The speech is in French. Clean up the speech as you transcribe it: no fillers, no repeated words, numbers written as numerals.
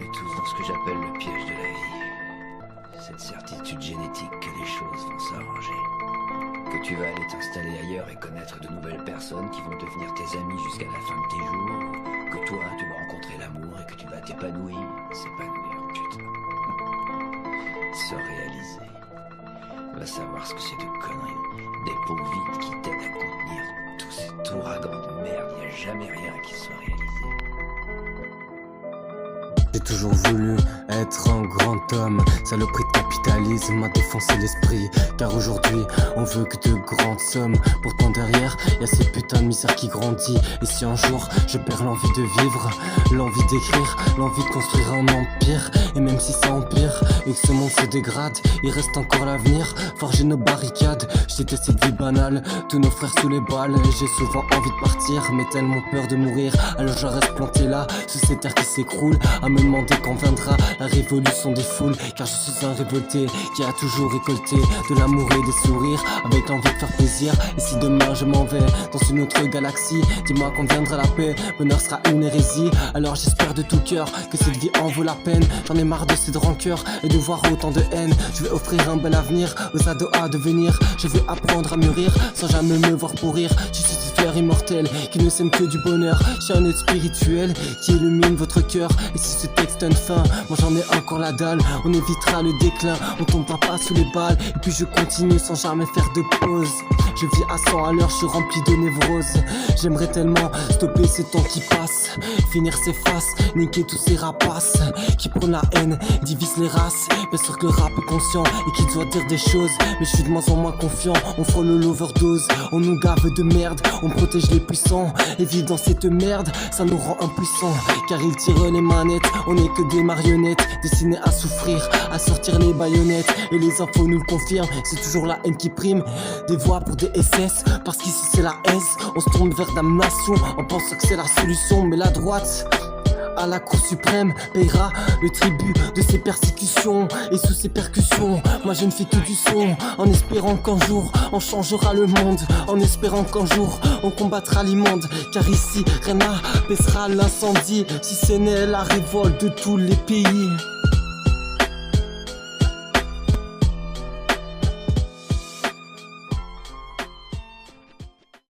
On est tous dans ce que j'appelle le piège de la vie. Cette certitude génétique que les choses vont s'arranger. Que tu vas aller t'installer ailleurs et connaître de nouvelles personnes qui vont devenir tes amis jusqu'à la fin de tes jours. Que toi, tu vas rencontrer l'amour et que tu vas t'épanouir. S'épanouir, putain. Se réaliser. Va savoir ce que c'est de conneries. Des pots vides qui t'aident à contenir tous ces ouragans de merde. Y a jamais rien qui soit réalisé. J'ai toujours voulu être un grand homme. Saloperie de capitalisme m'a défoncé l'esprit. Car aujourd'hui on veut que de grandes sommes. Pourtant derrière y'a ces putains de misère qui grandit. Et si un jour je perds l'envie de vivre, l'envie d'écrire, l'envie de construire un empire, et même si ça empire et que ce monde se dégrade, il reste encore l'avenir, forger nos barricades. Je déteste cette vie banale, tous nos frères sous les balles. J'ai souvent envie de partir mais tellement peur de mourir. Alors je reste planté là, sous cette terre qui s'écroule, à me demander quand viendra la révolution des foules. Car je suis un révolté qui a toujours récolté de l'amour et des sourires, avec l'envie de faire plaisir. Et si demain je m'en vais dans une autre galaxie, dis-moi quand viendra la paix, bonheur sera une hérésie. Alors j'espère de tout cœur que cette vie en vaut la peine. J'en ai marre de cette rancœur et de voir autant de haine. Je vais offrir un bel avenir aux ados à devenir. Je vais apprendre à mûrir sans jamais me voir pourrir. Je suis cette fleur immortelle qui ne sème que du bonheur. J'ai un aide spirituel qui illumine votre cœur. Et si ce texte a une fin, moi j'en ai encore la dalle. On évitera le déclin, on tombera pas sous les balles. Et puis je continue sans jamais faire de pause. Je vis à 100 à l'heure, je suis rempli de névrose. J'aimerais tellement stopper ce temps qui passe, finir ses faces, niquer tous ces rapaces qui prônent la haine, divisent les races. Bien sûr que le rap est conscient et qu'il doit dire des choses, mais je suis de moins en moins confiant. On frôle l'overdose, on nous gave de merde, on protège les puissants. Et vivre dans cette merde, ça nous rend impuissants. Car ils tirent les manettes, on n'est que des marionnettes destinées à souffrir, à sortir les baïonnettes. Et les infos nous le confirment, c'est toujours la haine qui prime. Des voix pour des SS, parce qu'ici c'est la S. On se tourne vers damnation, en pensant que c'est la solution. Mais la droite, à la Cour suprême, paiera le tribut de ses persécutions. Et sous ses percussions, moi je ne fais que du son, en espérant qu'un jour on changera le monde, en espérant qu'un jour on combattra l'immonde. Car ici rien n'apaisera l'incendie, si ce n'est la révolte de tous les pays.